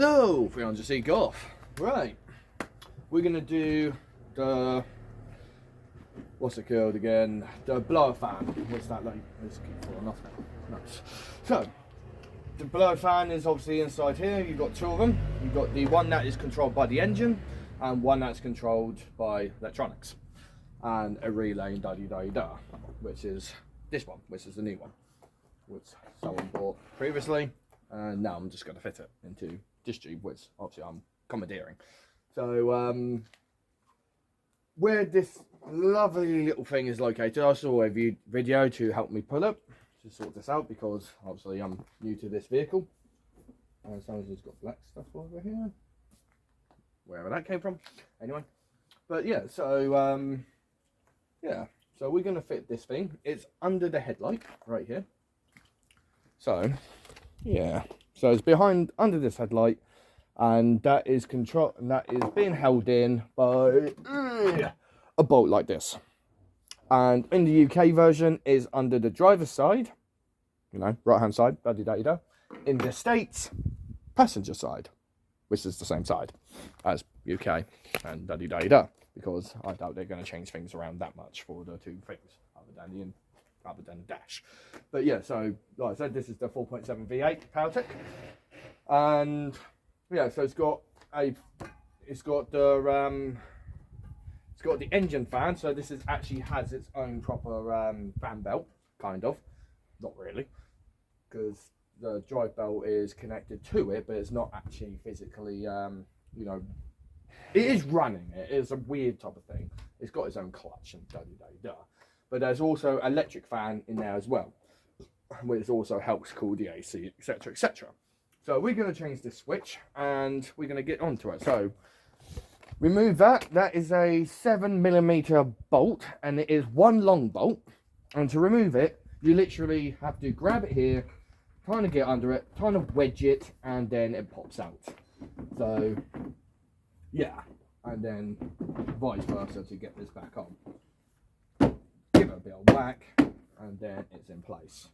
Hello, 300C Golf. Right, we're gonna do the, what's it called again? The blower fan. What's that like? Let's keep falling off now. Nice. So, the blower fan is obviously inside here. You've got two of them. You've got the one that is controlled by the engine and one that's controlled by electronics. And a relay and da-di-da-di-da, which is this one, which is the new one, which someone bought previously. And now I'm just going to fit it into this tube, which obviously I'm commandeering. So, where this lovely little thing is located, I saw a video to help me pull up to sort this out, because obviously I'm new to this vehicle. And someone's just got black stuff over here, wherever that came from. Anyway, but yeah, so yeah, so we're going to fit this thing. It's under the headlight right here. So yeah, so it's behind under this headlight, and that is control, and that is being held in by a bolt like this. And in the UK version is under the driver's side, you know, right hand side, da-di-da-di-da. In the States, passenger side, which is the same side as UK and da-di-da-di-da, because I doubt they're going to change things around that much for the two things, other than dash. But yeah, so like I said, this is the 4.7 V8 PowerTech, and yeah, so it's got the engine fan. So this is actually has its own proper fan belt, kind of, not really, because the drive belt is connected to it, but it's not actually physically, you know, it is running. It is a weird type of thing. It's got its own clutch and da-da-da-da. But there's also electric fan in there as well, which also helps cool the AC, etc, etc. So we're going to change this switch, and we're going to get onto it. So remove that. That is a 7mm bolt, and it is one long bolt. And to remove it, you literally have to grab it here, kind of get under it, kind of wedge it, and then it pops out. So yeah, and then vice versa to get this back on. Give it a bit of whack, and then it's in place.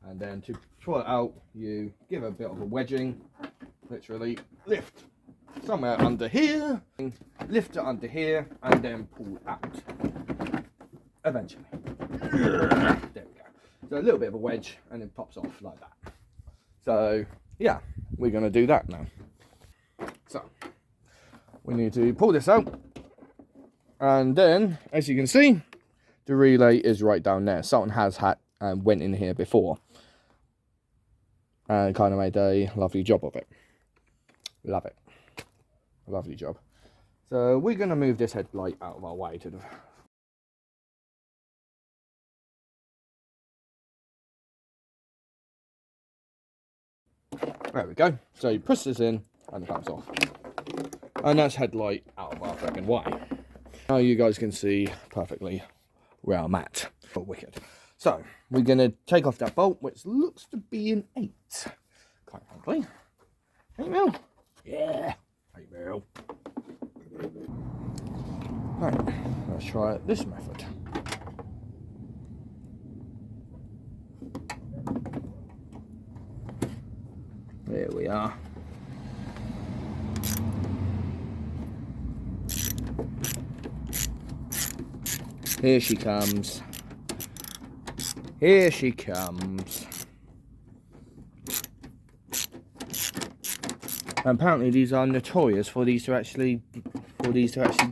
And then to pull it out, you give it a bit of a wedging, literally lift somewhere under here, lift it under here, and then pull out eventually. There we go. So a little bit of a wedge, and it pops off like that. So yeah, we're going to do that now. So we need to pull this out, and then, as you can see, the relay is right down there. Someone has had went in here before and kind of made a lovely job of it. Love it. Lovely job. So we're going to move this headlight out of our way to the... There we go. So you push this in and it comes off. And that's headlight out of our friggin' way. Now you guys can see perfectly where I'm at. Oh, wicked. So we're going to take off that bolt, which looks to be an 8, quite frankly. Hey, Mel. Yeah. Hey, Mel. Right, let's try this method. There we are. Here she comes. Here she comes. And apparently these are notorious for these to actually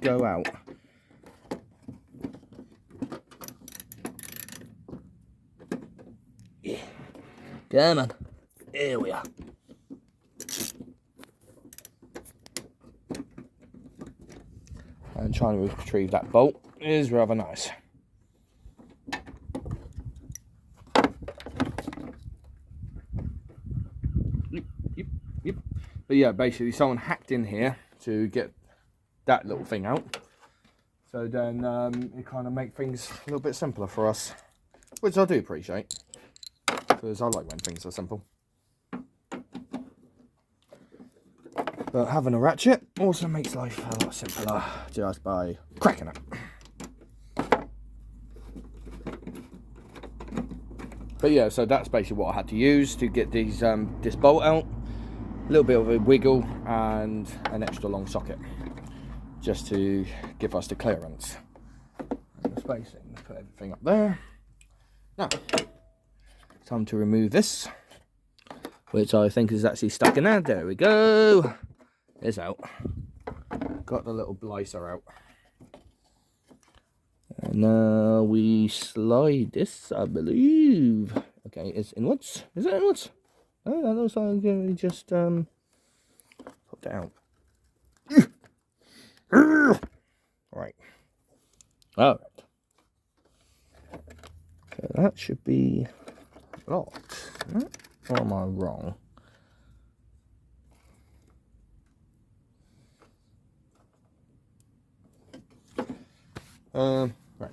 go out. Yeah. Come on. Here we are. And trying to retrieve that bolt is rather nice. Yep. But yeah, basically someone hacked in here to get that little thing out. So then it kind of makes things a little bit simpler for us, which I do appreciate, because I like when things are simple. But having a ratchet also makes life a lot simpler just by cracking it. But yeah, so that's basically what I had to use to get these this bolt out. little bit of a wiggle and an extra long socket, just to give us the clearance and the spacing. Put everything up there. Now, time to remove this, which I think is actually stuck in there. There we go. It's out. Got the little blicer out. And now we slide this, I believe. Okay, it's inwards. Is it inwards? Oh, that looks like we just pop it out. Right. Alright. So that should be locked, isn't it? Or am I wrong? Right.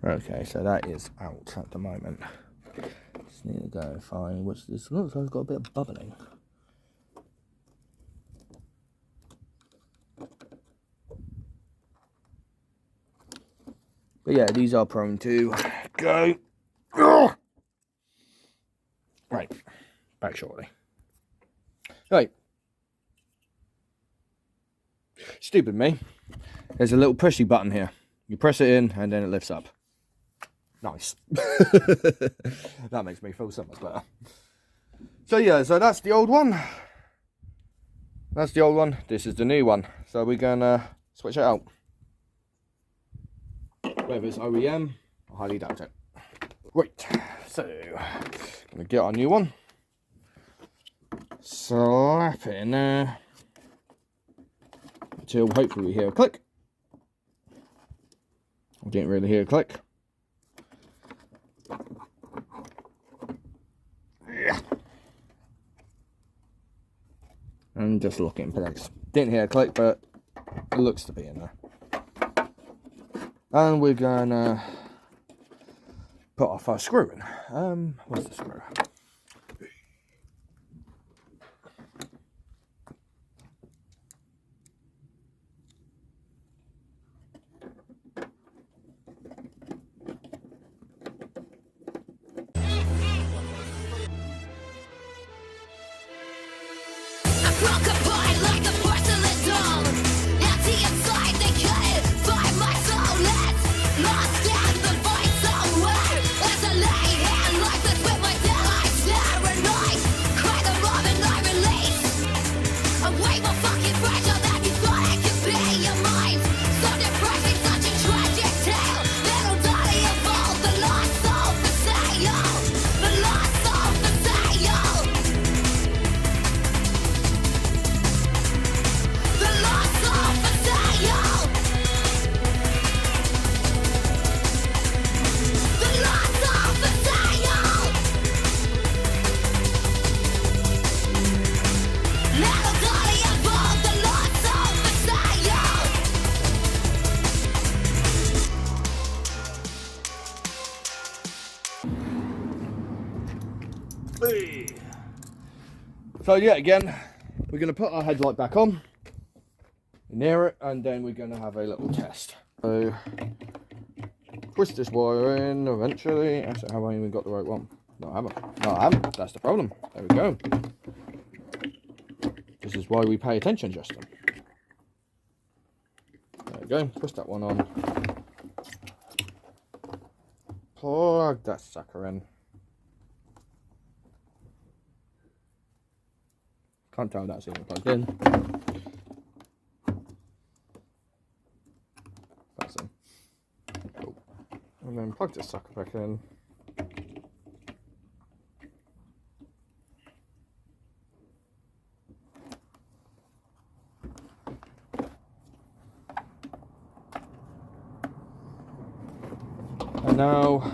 Okay, so that is out at the moment. Just need to go find what's this. Looks like it's got a bit of bubbling. But yeah, these are prone to go. Right, back shortly. Right. Stupid me. There's a little pressy button here. You press it in and then it lifts up. Nice. That makes me feel so much better. So yeah, so that's the old one. That's the old one. This is the new one. So we're gonna switch it out. Whether it's OEM, I highly doubt it. Right, so gonna get our new one. Slap it in there until hopefully we hear a click. I didn't really hear a click. Yeah. And just lock it in place. Didn't hear a click, but it looks to be in there. And we're gonna put our first screw in. Where's the screw? So yeah, again, we're going to put our headlight back on, near it, and then we're going to have a little test. So, twist this wire in eventually. Actually, have I even got the right one? No, I haven't. No, I haven't. That's the problem. There we go. This is why we pay attention, Justin. There we go. Twist that one on. Plug that sucker in. Can't tell that's even plugged in. That's in. Cool. And then plug this sucker back in. And now,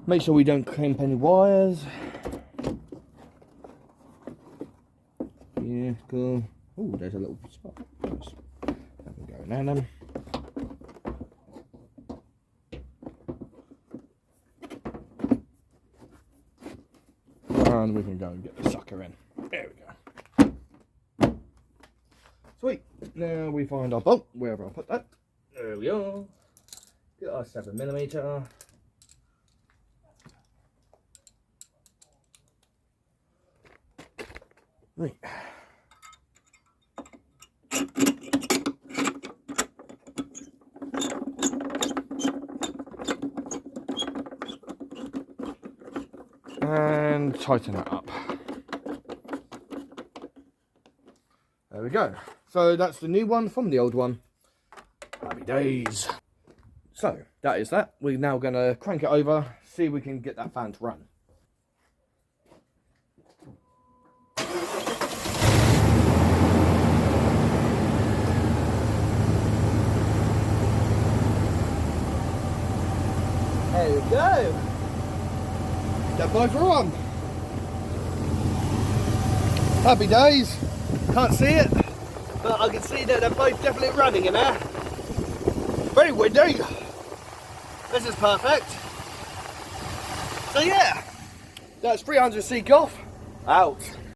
make sure we don't crimp any wires. Yeah, cool. Oh, there's a little spot. Nice. There we go. Now then. And we can go and get the sucker in. There we go. Sweet. Now we find our bolt, wherever I put that. There we are. Get our 7mm. Right. And tighten that up. There we go. So that's the new one from the old one. Happy days. So that is that. We're now going to crank it over, see if we can get that fan to run. There we go. They're both are on. Happy days. Can't see it, but I can see that they're both definitely running in there. Very windy. This is perfect. So yeah, that's 300 Seek Off out.